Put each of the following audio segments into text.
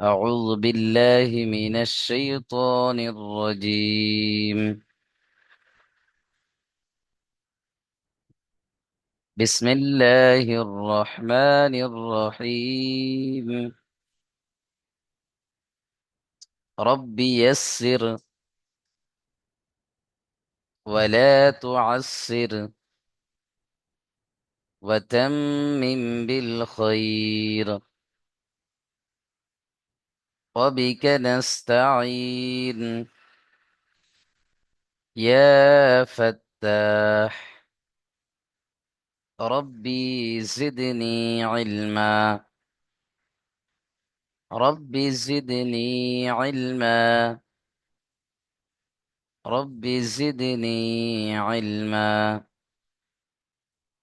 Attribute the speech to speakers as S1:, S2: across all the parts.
S1: أعوذ بالله من الشيطان الرجيم. بسم الله الرحمن الرحيم. رب يسر ولا تعسر وتمم بالخير وبك نستعين يا فتاح. ربي زدني علما. ربي زدني علما. رب زدني علما.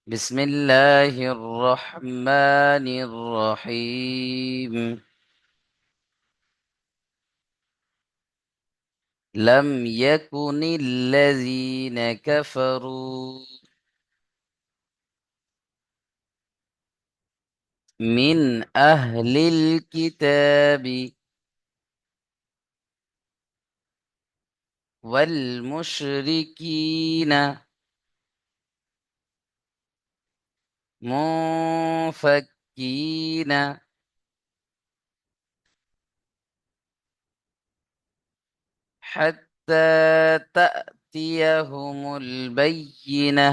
S1: بسم الله الرحمن الرحيم. لم يكن الذين كفروا من أهل الكتاب والمشركين منفكين حتى تأتيهم البينة.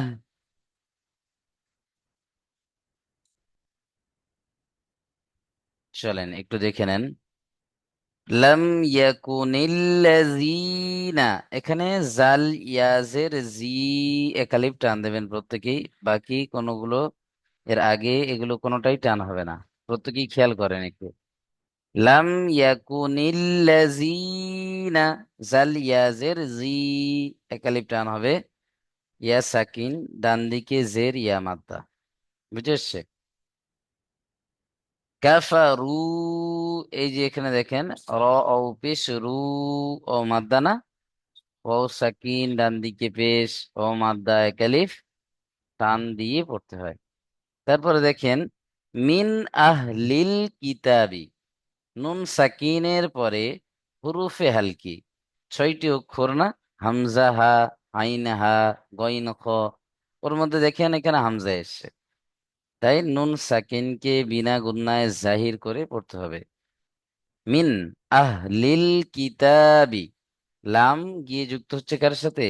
S1: চলেন একটু দেখে নেন। লাম ইয়াকুনিল্লাযীনা, এখানে জাল ইয়াজের জি একালিফ টান দেবেন প্রত্যেকেই। বাকি কোনগুলো এর আগে এগুলো কোনোটাই টান হবে না, প্রত্যেকেই খেয়াল করেন একটু। লাম ইয়াকুনিল্লাযীনা, জাল ইয়াজের জি একালিফ টান হবে। ইয়া সাকিন, ডান দিকে জের ইয়া মাদ্দা। বুঝে এসছে? কাফারু, এই যে এখানে দেখেন র ও পেশ রু ও মাদ্দা না, ও সাকিন ডান দিকে পেশ ও মাদ্দা এক আলিফ টান দিয়ে পড়তে হয়। তারপরে দেখেন মিন আহলিল কিতাবি, নুন সাকিনের পরে হুরুফে হালকি, ছয়টি অক্ষর না? হামজা হা, আইন হা, গইন খ, ওর মধ্যে দেখেন এখানে হামজা এসছে, তাই নুন সাকিনকে বিনা গুন্নায় জাহির করে পড়তে হবে। মিন আহলিল কিতাবি, লাম গিয়ে যুক্ত হচ্ছে কার সাথে?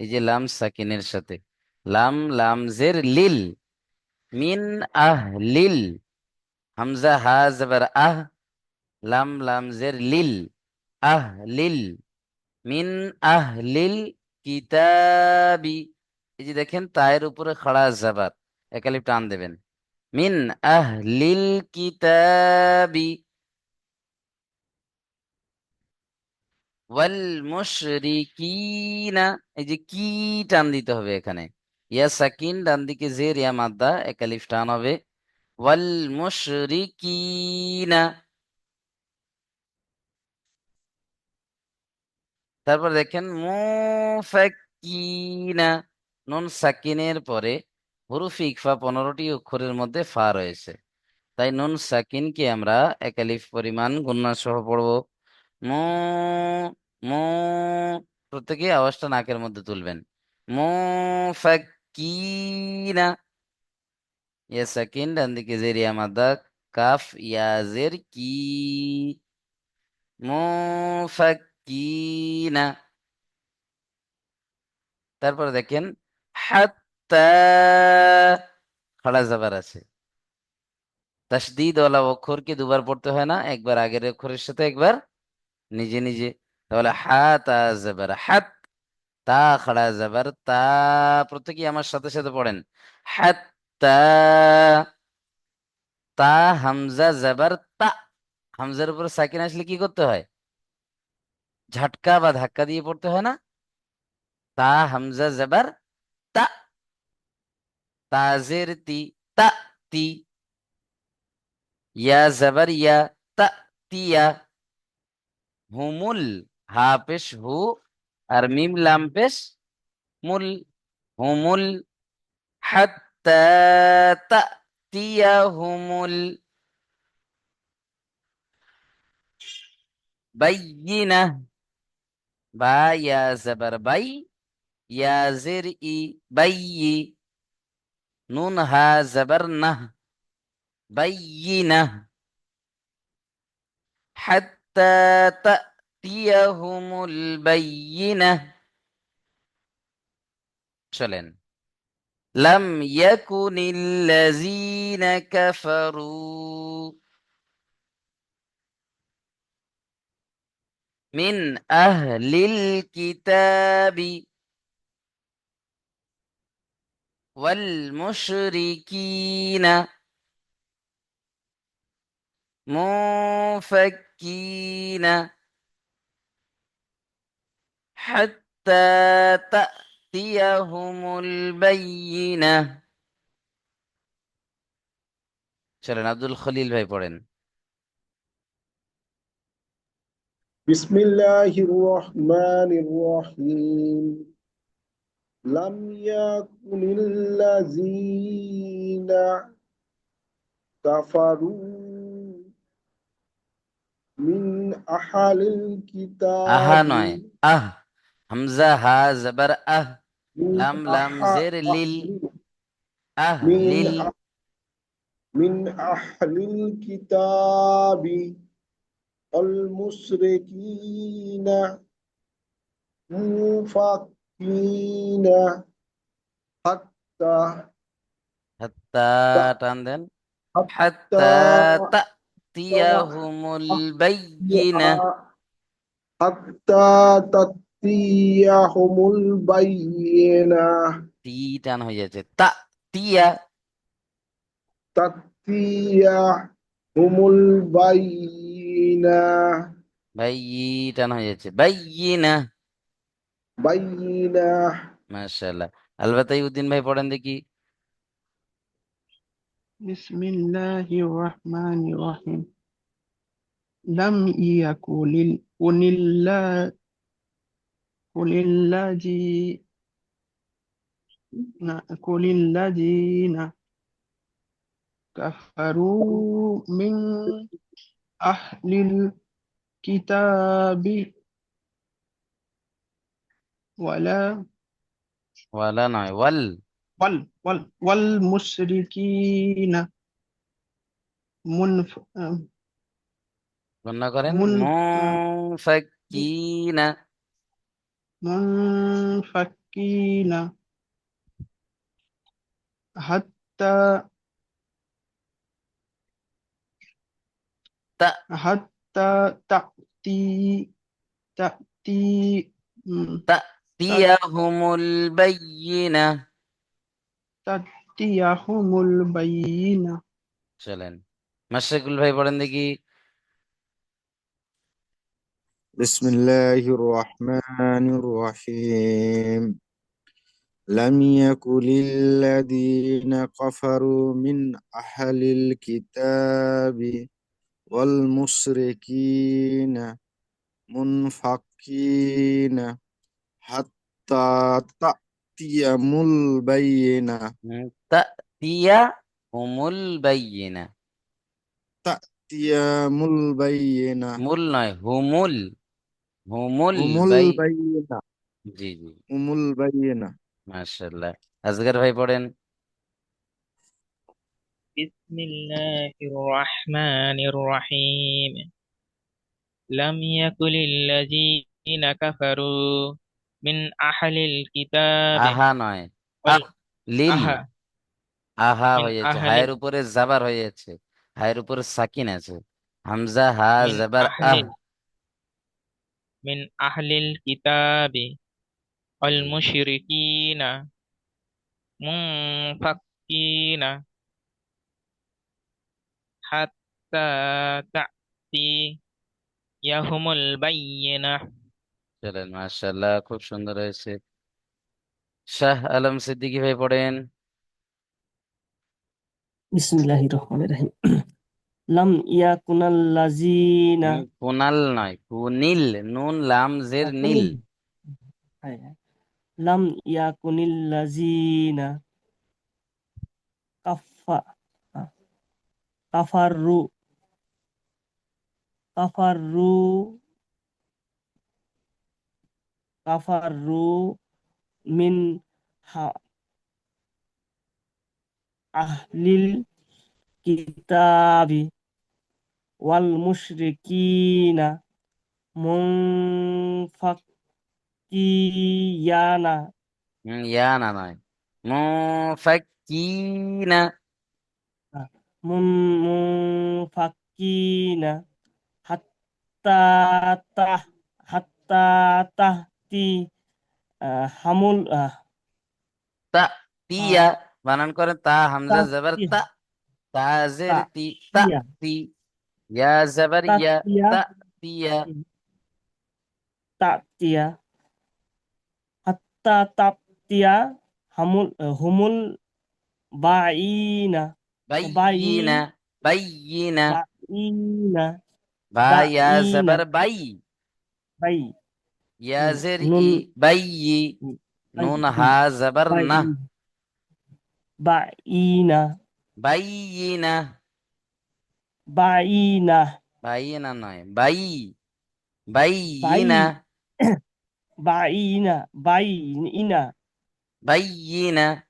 S1: এই যে লাম সাকিনের সাথে। লাম লামজের লিল, মিন আহলিল, হামজা হা জবর আহ, লাম লামজের লিল, আহলিল, মিন আহলিল কিতাবি। এই যে দেখেন তায়ের উপরে খাড়া জাবার, একালিফ টান দেবেন। মিন আহলিল কিতাবি ওয়াল মুশরিকিনা, এই যে কি টান দিতে হবে এখানে। ইয়া সাকিন ডান দিকে জের ইয়া মাদ্দা একালিফ টান হবে। ওয়াল মুশরিকিনা। তারপর দেখেন মুফাক্কিনা, নুন সাকিনের পরে হুরুফে ইকফা 15টি অক্ষরের মধ্যে ফা রয়েছে, তাই নুন সাকিনকে আমরা একালিফ পরিমাণ গুণনা সহ পড়বো। মু মু, প্রত্যেকে আওয়াজটা নাকের মধ্যে তুলবেন। মুফাক্কিনা, ইয়া সাকিন ডান দিকে জের ইয়া মাদ্দা, কাফ ইয়া জের কি, মুফাক্কিনা। তারপর দেখেন হাত্তা, খাড়া জাবার আছে, তাসদিদ ওয়ালা অক্ষরকে দুবার পড়তে হয় না, একবার আগের অক্ষরের সাথে একবার নিজে নিজে। তাহলে হা তা জাবার হাত, তা খাড়া জাবার তা, প্রত্যেকে আমার সাথে সাথে পড়েন। হাত্তা, তা হামজা জাবার তা, হামজার উপর সাকিন আসলে কি করতে হয়? ঝাটকা বা ধাক্কা দিয়ে পড়তে হয় না? তা হামজা জাবার তা, তাজের তি, তা তি, ইয়া জাবার ইয়া, তা তিয়া, হুমুল, হা পেশ হু আর মিম লাম পেশ মুল, হুমুল, হাত্তা তাতিয়াহুমুল, বাইয়িনা, বা ইয়া জবর বাই, ইয়া জের ই, বাইয়ি, নুন হা জবর নাহ, বাইয়িনা, হাত্তা তাতিয়াহুমুল বাইয়িনা। চলেন, লাম ইয়াকুনিল্লাযীনা কাফারু মিন আহলিল কিতাবি ওয়াল মুশরিকিনা মুফাক্কিনা হাত্তা তাতিয়াহুমুল বাইয়িনা। চলেন, আব্দুল খলিল ভাই পড়েন।
S2: বিসমিল্লাহির রহমানির রহিম। লাম ইয়াকুনিল্লাযীনা কাফারু মিন আহলিল
S1: আহা
S2: কিতাবি
S1: নয়, আহ, হামজা হা জবর আহ,
S2: মিন
S1: লাম লাম
S2: আহা
S1: জের লিল, আহ
S2: মিন
S1: লিল,
S2: মিন আহলিল কিতাবি আল মুশরিকিনা মুফাক্কিনা হাত্তা
S1: হাত্তা, টান দেন,
S2: হাত্তা
S1: হাত্তা তাতিয়াহুমুল বাইয়িনা,
S2: হাত্তা তাতিয়াহুমুল বাইয়িনা
S1: তি টান হয়ে যাচ্ছে, তা তিয়া,
S2: তাতিয়াহুমুল বাইয়িনা
S1: বাইয়ি টান হয়ে যাচ্ছে, বাইয়িনা।
S2: বাইয়িনা
S1: মাশাআল্লাহ। আলবাতাই উদ্দিন ভাই পড়েন দেখি।
S3: বিসমিল্লাহির রহমানির রহিম। লাম ইয়াকুলিল কুনিল্লা কুলিল্লাজি না কুলিল্লাযিনা কাফারু মিন আহলিল কিতাবি ওয়ালা
S1: ওয়ালা নয়, ওয়াল,
S3: ওয়াল ওয়াল ওয়াল মুশরিকিনা মুনফ
S1: গণনা করেন,
S3: মুন
S1: মুনফাক্কিনা,
S3: মুনফাক্কিনা হাত্তা
S1: তা
S3: হাত্তা তা'তি তা'তি উম,
S1: তাতিয়াহুমুল বাইয়িনা।
S3: তা'তিয়াহুমুল বায়িনা।
S1: চলেন, মাশরাকুল ভাই পড়েন দেখি।
S4: বিসমিল্লাহির রহমানির রহিম। লাম ইয়াকুলিল্লাযীনা কাফারু মিন আহলিল কিতাবি ওয়াল মুশরিকিনা মুনফাক্কিনা হাত্তা তা'তিয়ামুল বাইয়িনা
S1: তাতিয়াহুমুল বাইয়িনা,
S4: তা'তিয়ামুল বাইয়িনা
S1: মুল নয়, হুমুল, হুমুল
S4: হুমুল
S1: বাই,
S4: বাইয়িনা
S1: জি জি,
S4: হুমুল বাইয়িনা।
S1: মাশাআল্লাহ। আজগর ভাই পড়েন।
S5: بسم الله الرحمن الرحيم لم يكن الذين كفروا من أهل الكتاب
S1: আহা নয়, আহ, লিল,
S5: والأها
S1: আহা
S5: من
S1: হয়ে যাচ্ছে, হায়ের
S5: أهل
S1: উপরে জাবার হয়ে যাচ্ছে, হায়ের উপরে সাকিন আছে, হামজা হা
S5: من
S1: জাবার আহ।
S5: أهل من أهل الكتاب
S1: জি,
S5: والمشركين منفكين حتى تأتيهم البينة
S1: চলেন, মাশাআল্লাহ, খুব সুন্দর হয়েছে। শাহ আলম সিদ্দিকী ভাই পড়েন।
S6: বিসমিল্লাহির রহমানির রহিম। লাম ইয়াকুনাল্লাযীনা
S1: কুনাল নয়, কুনিল, নুন লাম জের নীল।
S6: ইয়াকুনিল হ্যাঁ, হ্যাঁ। লাম ইয়াকুনিল্লাযীনা কাফা কাফারু কাফারু কাফারু মিন হা- আহলিল কিতাবি ওয়াল মুশরিকিনা মুনফাকিয়ানা
S1: ইয়া না নয়, মুফাক্কিনা।
S6: মুনফাকিনা হাত্তা তাহ হাত্তা তাহতি হামুল
S1: তা তিয়া,
S6: আহ,
S1: বানান করেন তা হামজা জবর
S6: তাহতি
S1: তা, তা জের তি, তা
S6: তাতিয়া
S1: তি, ইয়া জবর ইয়া,
S6: তাতিয়া
S1: তা তিয়া।
S6: তাতিয়া হাত্তা তাতিয়া হুমুল বাঈনা বাঈ
S1: বাইয়িনা, বাইয়িনা।
S6: বাঈনা
S1: বা ইয়া
S6: বাঈনা
S1: জবর বাই,
S6: বাই
S1: ইয়া জের
S6: নুন
S1: ই, বাইয়ি।
S6: বাই
S1: নুন হা জবর
S6: বাই
S1: না,
S6: বাঈনা
S1: বাইয়িনা।
S6: বাঈনা
S1: বাইয়িনা নয়, বাই,
S6: বাই
S1: বাইয়িনা,
S6: বাঈনা বাইনা
S1: বাইয়িনা।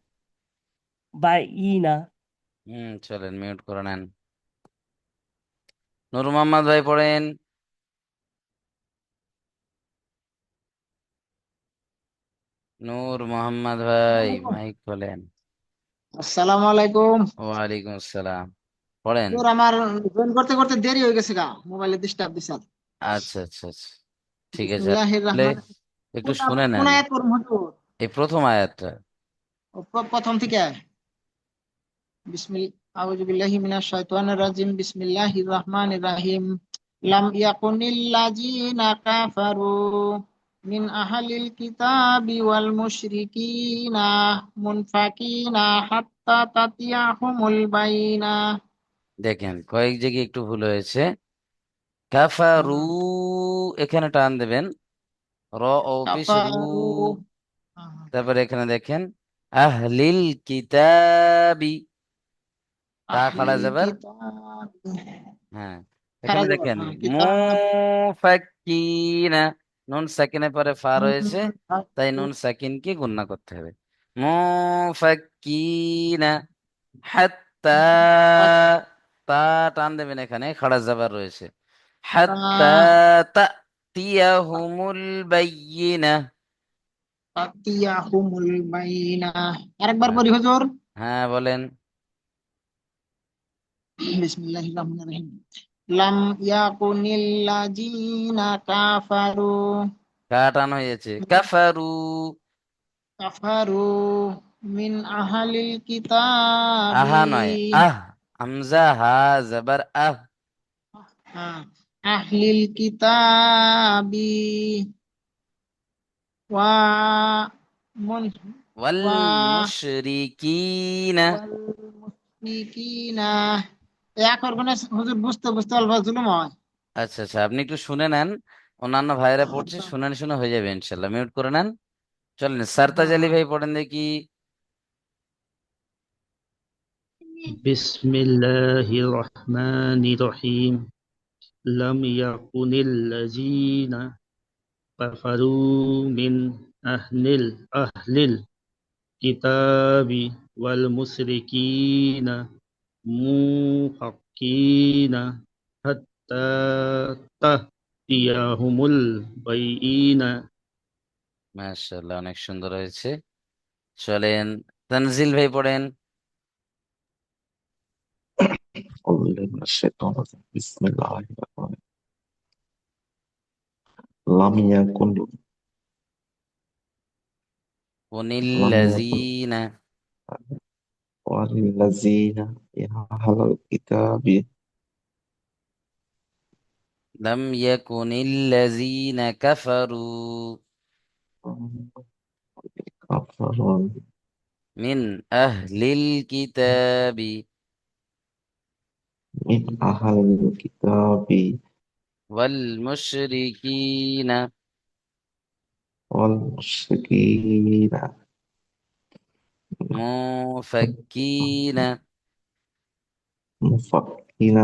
S6: বাইনা
S1: চলেন মিউট করে নেন। নূর মোহাম্মদ ভাই পড়েন। নূর মোহাম্মদ ভাই মাইক খোলেন।
S7: আসসালামু আলাইকুম।
S1: ওয়ালাইকুম আসসালাম, পড়েন।
S7: তোর আমার জয়েন করতে করতে দেরি হয়ে গেছে গা, মোবাইলে ডিস্টার্ব দিছে।
S1: আচ্ছা আচ্ছা আচ্ছা, ঠিক আছে,
S7: বিসমিল্লাহির
S1: তাহলে
S7: রহমান।
S1: একটু
S7: কোনটা
S1: শুনে
S7: কোন
S1: নেন
S7: আয়াত পড়ব হুজুর?
S1: এই প্রথম আয়াতটা।
S7: প্রথম থেকে। আউযু বিল্লাহি মিনাশ শাইতানির রাজিম। বিসমিল্লাহির রহমানির রহিম। লাম ইয়াকুনিল লাযিনা কাফারু মিন আহলিল কিতাবি ওয়াল মুশরিকিনা মুনফাকিনা হাত্তা তাতিয়াহুমুল বাইনা।
S1: দেখেন কয়েক জায়গায় একটু ভুল হয়েছে। কাফারু, এখানে টান দেবেন, র ও পেশ রু।
S7: কাফারু।
S1: তারপরে এখানে দেখেন আহলিল কিতাবি, তা খাড়া
S7: আহলিল
S1: যাবার।
S7: কিতাব।
S1: হ্যাঁ,
S7: খারা
S1: এখানে
S7: যাব
S1: দেখেন
S7: কিতাব।
S1: মুফাক্কিনা, নুন সাকিনের পরে ফা রয়েছে, তাই
S7: মুনফাকি।
S1: নুন সাকিনকে গুণনা করতে হবে। মুফাক্কিনা হাত্তা, তা টান দেবেন, এখানে খাড়া যাবার রয়েছে। হাত্তা তাতিয়াহুমুল বাইয়িনা।
S7: তাতিয়াহুমুল বাইনা। আরেকবার
S1: হ্যাঁ,
S7: পড়ি হুজুর।
S1: হ্যাঁ বলেন।
S7: বিসমিল্লাহির রহমানির রহিম। লাম ইয়াকুনিল লাযিনা কাফারু
S1: কা টান হয়েছে, কাফারু।
S7: কাফারু মিন আহলিল
S1: আহা
S7: কিতাবি।
S1: নয়, আহ, হামজা হা জবর আহ।
S7: হ্যাঁ, আহলিল কিতাবি ওয়া মুন
S1: ওয়াল
S7: ওয়া
S1: মুশরিকিনা।
S7: ওয়াল মুশরিকিনা। এখন হুজুর বুঝতে বুঝতে অল্প জুলুম হয়।
S1: আচ্ছা আচ্ছা, আপনি একটু শুনে নেন, অন্যান্য ভাইরা পড়ছে,
S7: আচ্ছা।
S1: শুনে শুনে হয়ে যাবে ইনশাল্লাহ। মিউট করে নেন। চলেন সারতাজ
S7: হ্যাঁ
S1: আলী
S7: হ্যাঁ।
S1: ভাই পড়েন দেখি।
S8: بسم الله الرحمن الرحيم لم يكن الذين كفروا من أهل الكتاب والمشركين منفكين حتى تأتيهم البينة
S1: মাশাআল্লাহ, অনেক সুন্দর হয়েছে। চলেন তানজিল ভাই পড়েন।
S9: أعوذ بالله من الشيطان الرجيم بسم الله الرحمن الرحيم لم يكن لم يكن
S1: কুনিল্লাযিনা,
S9: والذين أهل الكتاب
S1: লাম ইয়াকুনিল্লাযিনা কাফারু
S9: كفروا
S1: মিন আহলিল কিতাবি
S9: من أهل الكتاب
S1: ওয়াল মুশরিকিনা
S9: والمشركين
S1: মুফাক্কিনা
S9: منفكين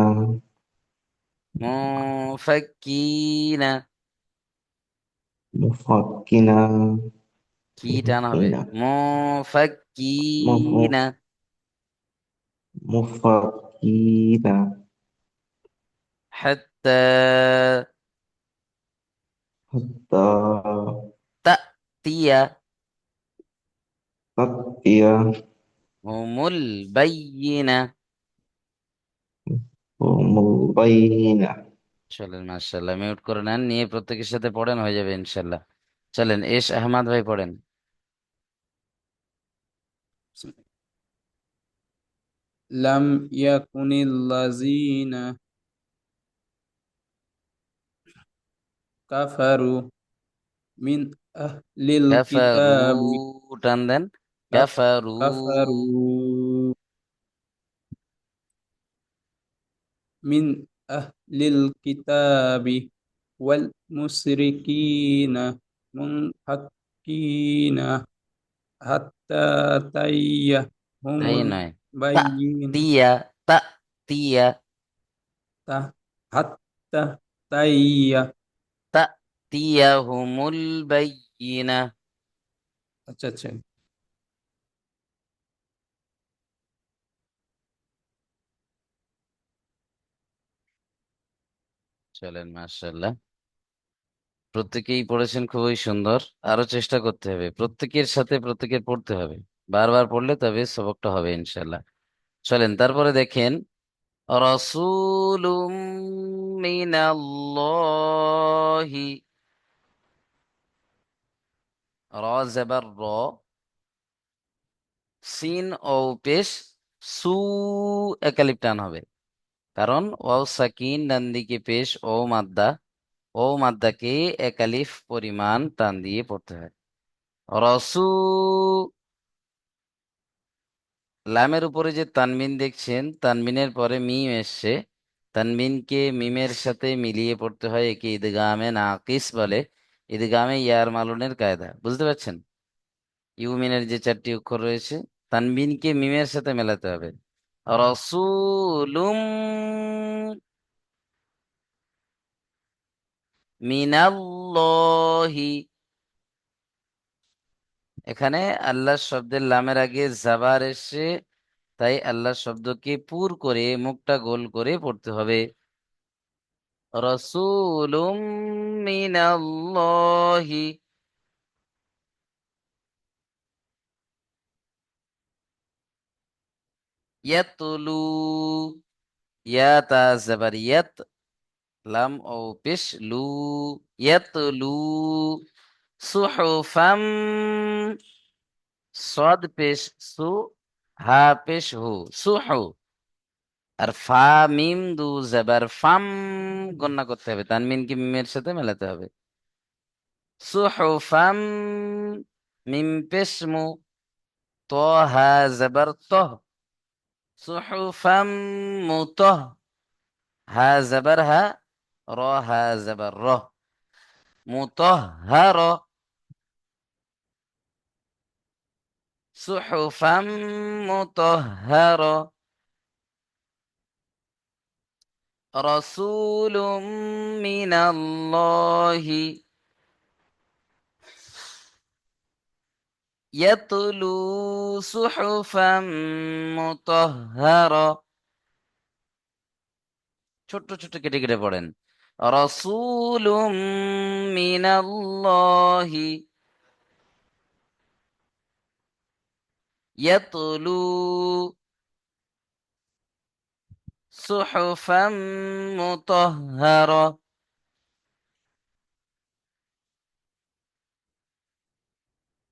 S1: মুফাক্কিনা
S9: مفكنا
S1: কি টান হবে
S9: مفكنا مف-
S1: মুফাক্কিনা
S9: مفكنا
S1: হাত্তা
S9: حتى
S1: তাতিয়া
S9: تأتي
S1: হুমুল বাইয়িনা।
S9: البينة
S1: চলেন মাশাআল্লাহ, মিউট করে নেন, নিয়ে প্রত্যেকের সাথে পড়েন, হয়ে যাবে ইনশাল্লাহ। চলেন, এস আহমদ ভাই পড়েন।
S10: لم يكن الذين كفروا من أهل
S1: কাফারু,
S10: الكتاب
S1: টান দেন,
S10: كف-
S1: কাফারু
S10: كفروا من أهل الكتاب والمشركين منفكين حتى تأتيهم
S1: তাই নয়, তা
S10: البينة
S1: তিয়া, তা তিয়া,
S10: حتى تأتي
S1: তা তিয়া হুমুল বাইয়িনা।
S10: আচ্ছা আচ্ছা
S1: চলেন মাশাআল্লাহ, প্রত্যেকেই পড়েছেন খুবই সুন্দর। আরো চেষ্টা করতে হবে, প্রত্যেকের সাথে প্রত্যেকের পড়তে হবে, বারবার পড়লে তবে সবকটা হবে ইনশাল্লাহ। চলেন তারপরে দেখেন, রাসূলুম মিনাল্লাহি, র জবর র, সিন ও পেশ, সু একালিপ টান হবে, কারণ ওয়াও সাকিন ডান দিকে পেশ ও মাদ্দা, ও মাদ্দাকে একালিফ পরিমাণ টান দিয়ে পড়তে হয়। রসু, লামের উপরে যে তানবিন দেখছেন, তানবিনের পরে মিম এসছে, তানবিনকে মিমের সাথে মিলিয়ে পড়তে হয়, একে ইদগামে নাকিস বলে। ইদগামে ইয়ার মালুনের কায়দা বুঝতে পারছেন? ইউমিনের যে চারটি অক্ষর রয়েছে, তানবিনকে মিমের সাথে মেলাতে হবে। রসুলুম মিনাল্লাহি, এখানে আল্লাহ শব্দের লামের আগে জাবার এসে, তাই আল্লাহ শব্দকে পুর করে মুখটা গোল করে পড়তে হবে। রসুলুম মিনাল্লাহি, ইয়াতলু, ইয়া তা জাবার ইয়াত, লাম ও পেশ লু, ইয়াতলু, সুহুফাম, সদ পেশ সু, হা পেশ হু, সুহু, আর ফা মিম দু জাবার ফাম, গণনা করতে হবে, তানমিন কি মিমের সাথে মেলাতে হবে। সুহুফাম, মিম পেশ মু, ত হা জাবার তহ, সুহুফাম মুতহ, হা জাবার হা, র হা জাবার রহ, মুতহহার, সুহুফাম মুতহহার, রাসূলুম মিনাল্লাহি ইয়াতলু সুহুফাম মুতহহারা। ছোট্ট ছোট্ট কেটে কেটে পড়েন। রাসূলুম মিনাল্লাহি ইয়াতলু সুহুফাম মুতহহারা।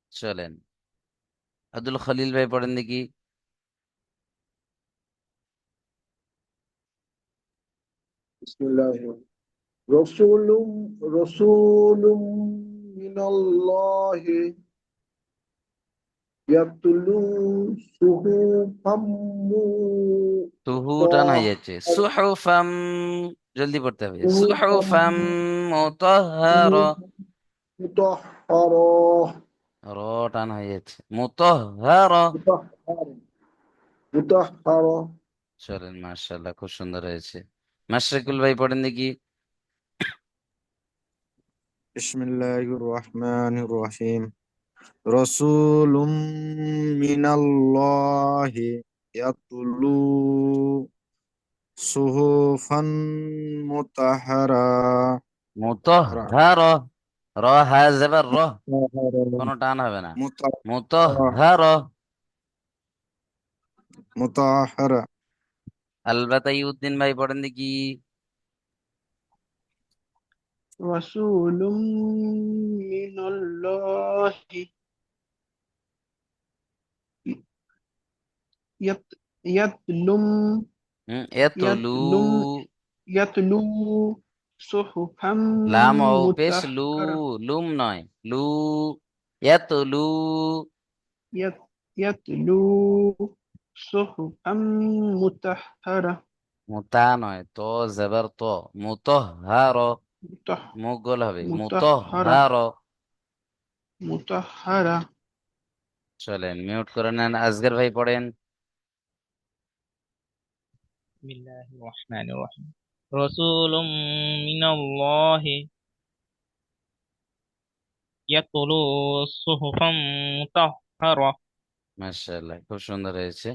S1: চলেন, আব্দুল খলিল ভাই পড়েন দেখি।
S2: بسم الله رسول رسول من الله يتلو صحفا
S1: তুহু টান হয়ে যাচ্ছে, সুহুফাম, জলদি পড়তে হবে, সুহুফাম মুতাহহারা,
S2: مطهرة
S1: র টান হয়ে যাচ্ছে, মুতাহহারা।
S2: مطهرة مطهرة
S1: চলেন মাশাআল্লাহ, খুব সুন্দর হয়েছে। মাশরাকুল ভাই পড়েন দেখি।
S4: বিসমিল্লাহির রহমানির রহিম রাসূলুম মিনাল্লাহি ইয়াতলু সুহুফান মুতাহহারা
S1: মুতহহার, র হা জেবার র, কোনো টান হবে না। মুতহহার।
S4: মুতাহহারা
S1: আলবাতাইউদ্দিন ভাই পড়েন দেখি।
S3: রাসূলুম মিনাল্লাহি ইয়াত ইয়াতলুম
S1: এতলু,
S3: ইয়াতলুম ইয়াতলু সুহুফাম
S1: লাম ও পেশ লু,
S3: মুতাহহারা
S1: লুম নয়, লু, এতলু,
S3: ইয়াত ইয়াতলু সুহুফাম মুতাহহারা
S1: মুতা নয়, তো জেবার তো, মুতহহার,
S3: মুতাহ
S1: মুখ গোল হবে,
S3: মুতাহহারা
S1: মুতহহার।
S3: মুতাহহারা
S1: চলেন মিউট করে নেন, আজগর ভাই পড়েন।
S5: বিসমিল্লাহির রহমানির রহিম রাসূলুম মিনাল্লাহি ইয়াতলু সুহুফাম মুতাহহারা।
S1: মাশাআল্লাহ, খুব সুন্দর হয়েছে।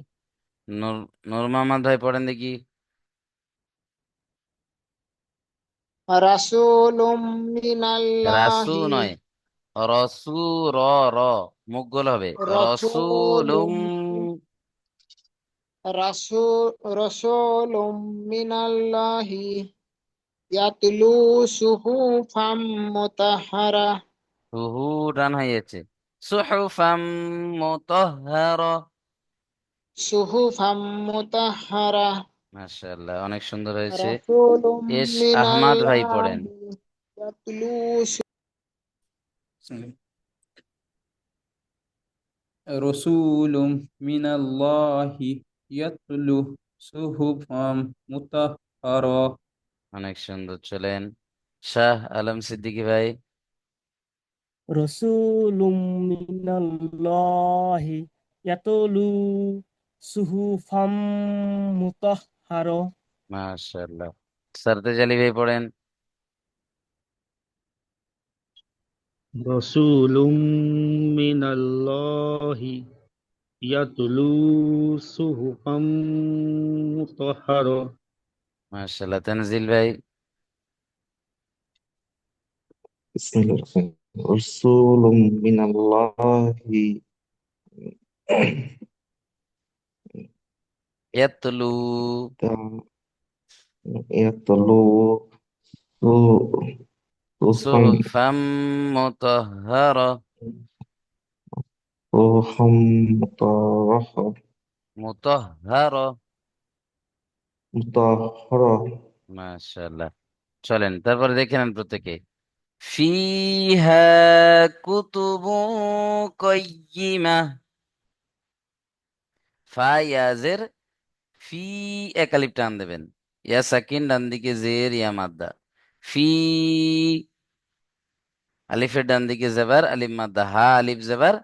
S1: নূর নূর মোহাম্মদ ভাই পড়েন দেখি।
S7: রাসূলুম
S1: রাসু
S7: মিনাল্লাহি
S1: নয়, রসু, র, র, মুখ গোল হবে, রসুলুম।
S7: রাসূলুম রাসূলুম মিনাল্লাহি ইয়াতলু সুহুফাম মুতাহহারা
S1: হুহু টান হয়েছে, সুহুফাম মুতাহহারা।
S7: সুহুফাম মুতাহহারা
S1: মাশাআল্লাহ, অনেক সুন্দর হয়েছে।
S7: রাসূলুম
S1: এস আহমদ ভাই পড়েন।
S7: মিনাল্লাহি ইয়াতলু
S10: রাসূলুম মিনাল্লাহি ইয়াতলু সুহুফাম মুতাহহারা।
S1: অনেক সুন্দর, চলেন শাহ আলম সিদ্দিকী ভাই।
S6: রাসূলুম মিনাল্লাহি ইয়াতলু সুহুফাম মুতাহহারা।
S1: মাশাআল্লাহ, সরতেজ আলী ভাই পড়েন।
S8: রাসূলুম মিনাল্লাহি ইয়াতলু সুহুফাম মুতাহহারা।
S1: মাশাআল্লাহ, তানজিল ভাই।
S9: বিসমিল্লাহির রহমানির রহিম রাসূলুম মিনাল্লাহি
S1: ইয়াতলু,
S9: ইয়াতলু সুহুফাম
S1: সুহুফাম মুতাহহারা,
S9: সুহুফাম
S1: মুতাহহারা।
S9: মুতাহহারা
S1: মাশাআল্লাহ, চলেন তারপরে দেখে নেন প্রত্যেকে। ফিহা কুতুবু কাইয়্যিমা, ফা ইয়াজের ফি, একালিপ টান দেবেন, ইয়া সাকিন ডান দিকে জের, ইয়া মাদ্দা, ফি, আলিফের ডান দিকে জেবার, আলিফ মাদ্দা, হা আলিফ জেবার,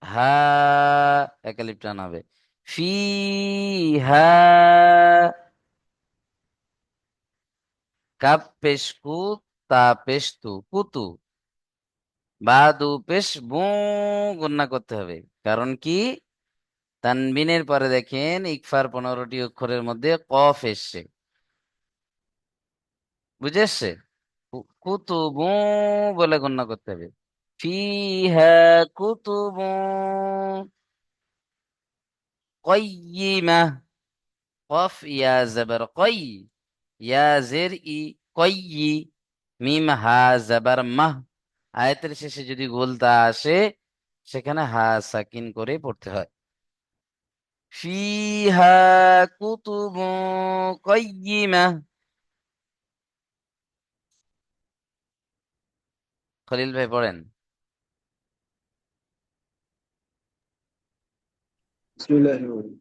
S1: হা, একালিপ টান হবে, ফি হা, কাপ পেশ কু, তা পেশ তু, কুতু, বা দু পেশ বু, গুন্না করতে হবে। কারণ কি, তানবিনের পরে দেখেন ইকফার 15টি অক্ষরের মধ্যে কফ এসছে, বুঝে এসছে, কুতুবু বলে গণ্য করতে হবে। ফিহা কুতুবু কাইয়্যিমা, কফ ইয়া জবর কই, ইয়া জের ই, কইয়্যি, মিম হা জবর মাহ। আয়াতের শেষে যদি গোলতা আসে সেখানে হা সাকিন করে পড়তে হয়। ফিহা কুতুবু কাইয়্যিমা। খলিল ভাই পড়েন।
S2: বিসমিল্লাহির রহমানির রহিম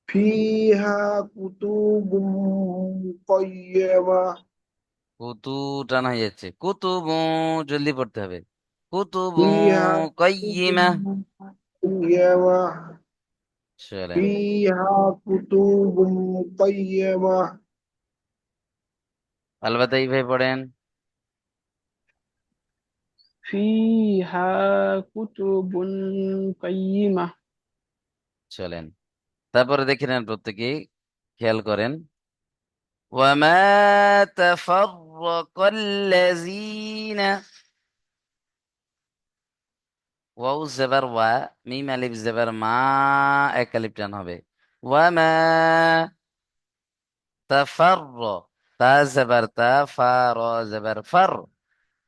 S2: ফিহা কুতুবুম কাইয়্যিমা
S1: কুতু টানা হয়ে যাচ্ছে, কুতুবু, জলদি পড়তে হবে, কুতুবু
S2: ফিহা
S1: কাইয়্যিমা।
S2: কুতুবুম কাইয়্যিমা
S1: চলেন
S2: ফিহা কুতুবুম কাইয়্যিমা
S1: আলবাতাই ভাই পড়েন।
S3: فيها كتب قيمة
S1: চলেন তারপরে দেখে নেন প্রত্যেকেই, খেয়াল করেন। ওয়ামা তাফাররাকাল্লাযীনা, ওয়াও জেবার ওয়া, মিম আলিফ জেবার মা, এক আলিফ টান হবে। ওয়ামা তাফারর, তা জেবার তা, ফা র জেবার ফার,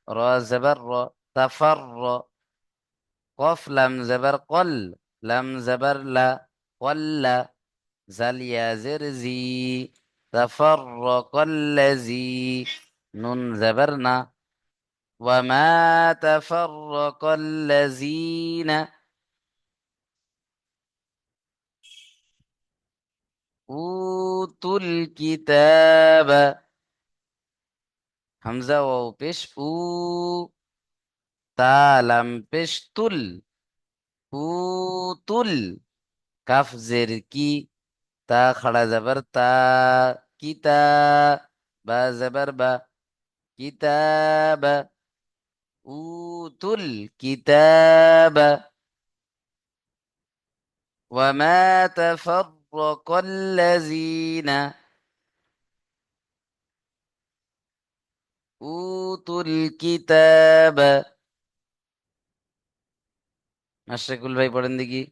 S1: র জেবার র, তাফারর। কফ লাম জেবার কল, লাম জেবার লা, কল্লা। জাল ইয়া জের জি, তাফাররাকাল্লাযী। নুন জেবার না। ওয়ামা তাফাররাকাল্লাযীনা উতুল কিতাবা, হামজা ওয়াও পেশ উ, তা লাম পেশ তুল, উতুল। কাফ জের কি, তা খাড়া জবর তা, কিতা, বা জবর বা, কিতাবা। উতুল কিতাবা। وما تفرق الذين أوتوا الكتاب। আশরাকুল ভাই পড়েন দেখি।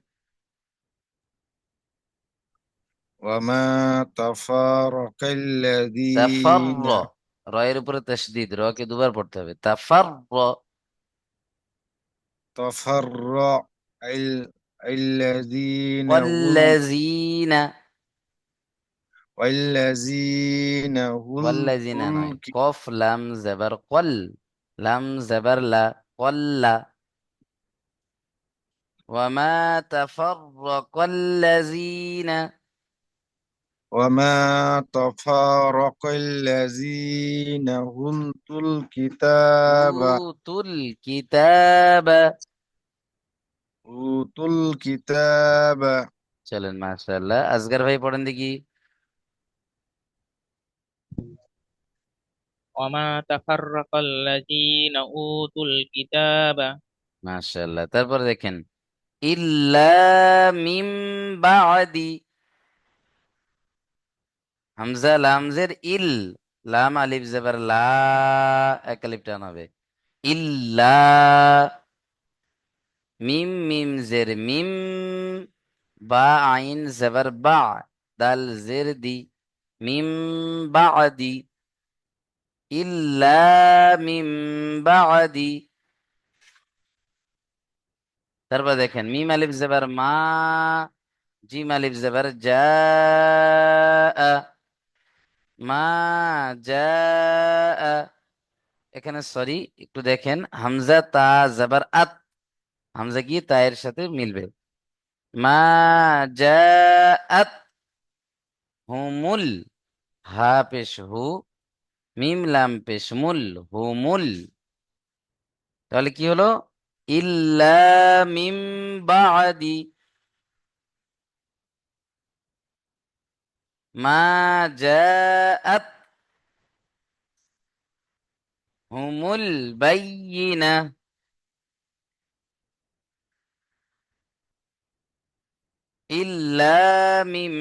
S4: وما تفارق
S1: তাফারর,
S4: الذين
S1: রয়ের উপরে তাসদীদ, র কে দুবার পড়তে হবে। তাফারর।
S4: تفرق الذين
S1: والذين،
S4: والذين
S1: والذين
S4: أوتوا
S1: নয়, কফ লাম জবর কল, লাম জবর লা, কল্লা। وما تفرق الذين
S4: وما تفارق الذين أوتوا الكتاب
S1: أوتوا الكتاب।
S4: أوتوا الكتاب
S1: চলেন মাশাআল্লাহ, আসগর ভাই পড়েন দেখি।
S5: وما تفرق الذين أوتوا الكتاب
S1: মাশাআল্লাহ, তারপর দেখেন ইল্লা মিম বাদি, হামজা লাম জের ইল, লাম আলিফ জবর লা, এক আলিফ টান হবে। ইল্লা, মিম মিম জের মিম, বা আইন জবর বা, দাল জের দি, মিম বাদি। ইল্লা মিম বাদি। তারপর দেখেন মিম আলিফ জবর মা, জিম আলিফ জবর জা, মা জা। এখানে সরি, একটু দেখেন, হামজা তা জবর আত, হামজা কি তায়ের সাথে মিলবে। মা জা আত হুমুল, হা পেশ হু, মিম লাম পেশ মুল, হুমুল। তাহলে কি হলো? ইল্লা মিম বাদি মা জাআত হুমুল বাইয়িনা। ইল্লা মিম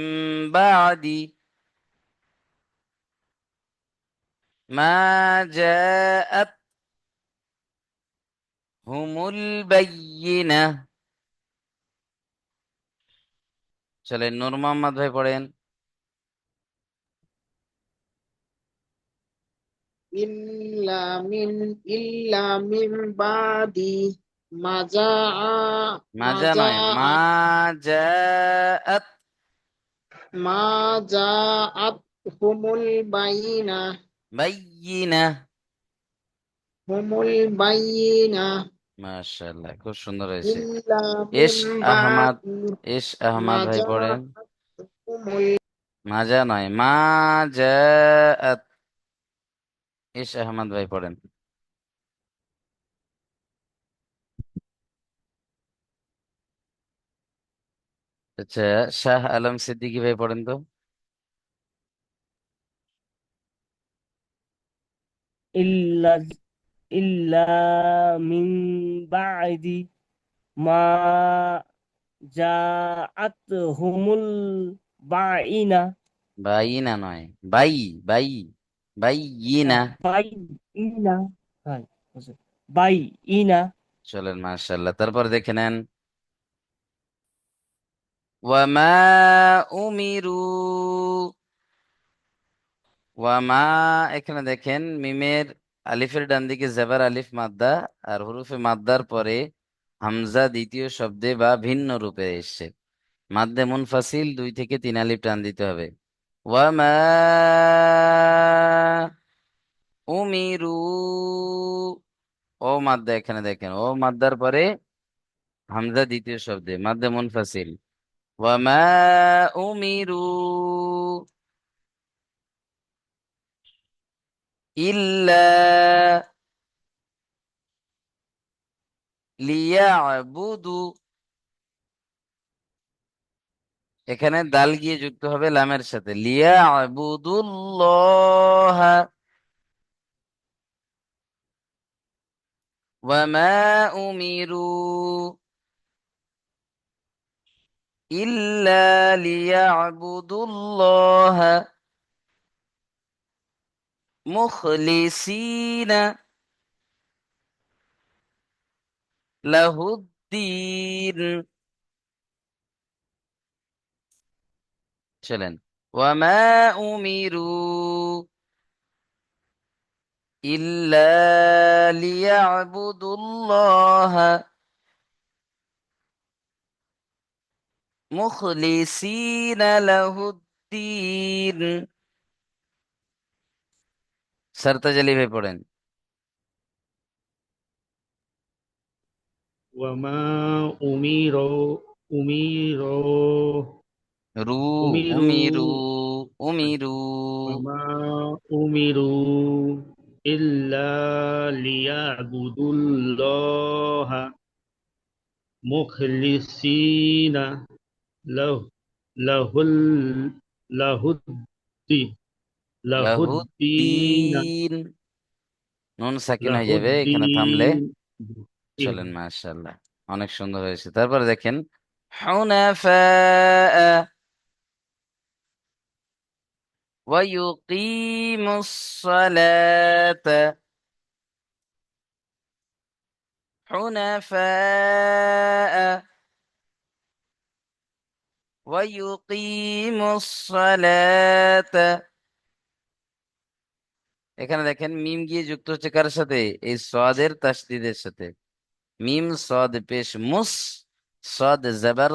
S1: বাদি মা জাআত হুমুল বাইয়িনা। চলেন নূর মোহাম্মদ ভাই পড়েন।
S7: ইল্লা মিন বাদি মাজা
S1: মাজা
S7: মাজা
S1: নয়, মা জাআত,
S7: মাজা আত হুমুল বাইনা
S1: বাইয়িনা।
S7: হুমুল বাইনা
S1: মাশাআল্লাহ, খুব সুন্দর হয়েছে।
S7: ইল্লা
S1: ইশ
S7: মিন
S1: আহমদ,
S7: বাদি
S1: ইশ আহমদ ভাই
S7: মাজা
S1: পড়েন।
S7: হুমুল
S1: মাজা নয়, মা জাআত। ইশ আহমদ ভাই পড়েন। আচ্ছা, শাহ আলম সিদ্দিকী ভাই পড়েন তো।
S6: ইল্লা ইল্লা মিন বাদি মা জাআতহুমুল বাইনা।
S1: বাইনা নয়, বাই, বাই, বাইয়িনা।
S6: বাইনা, হ্যাঁ হুজুর, বাইনা।
S1: চলেন, মাশাআল্লাহ। তারপর দেখে নেন, ওয়ামা উমিরু। ওয়ামা, এখানে দেখেন মিমের আলিফের ডান দিকে জেবার আলিফ মাদ্দা, আর হুরুফে মাদ্দার পরে হামজা দ্বিতীয় শব্দে বা ভিন্ন রূপে এসছে। মাদ্দে মুনফাসিল 2 থেকে 3 আলিফ টান দিতে হবে। ওয়ামা উমিরু, ও মাদ্দা, এখানে দেখেন ও মাদ্দার পরে হামজা দ্বিতীয় শব্দে, মাদ্দে মুনফাসিল। ওয়ামা উমিরু ইল্লা লিয়াবুদু, এখানে দাল গিয়ে যুক্ত হবে লামের সাথে, লিয়াবুদুল্লাহ। ওয়ামা উমিরু ইল্লা লিয়াবুদুল্লাহ মুখলিসিনা লাহুদ্দিন। চলেন, ওয়ামা উমিরু ইল্লা লিয়াবুদুল্লাহ মুখলিসিনা লাহুদ্দিন। সরতাজ আলী ভাই পড়েন।
S8: وما أميروا أميروا
S1: রু, উমিরু,
S8: أميروا
S1: উমিরু
S8: وما أمروا إلا ليعبدوا الله مخلصين له له ال- له الدين له الدين
S1: লাহুদ্দিন। নুন সাকিন
S8: له
S1: হয়ে যাবে এখানে থামলে।
S8: الدين
S1: চলেন, মাশাআল্লাহ, অনেক সুন্দর হয়েছে। তারপরে দেখেন, হুনাফা ওয়া ইউকিমুস সালাত। হুনাফা ওয়া ইউকিমুস সালাত। এখানে দেখেন মিম গিয়ে যুক্ত হচ্ছে কার সাথে? এই সাদের তাসদীদের সাথে। মিম সাদ পেশ মুস, সাদ জবর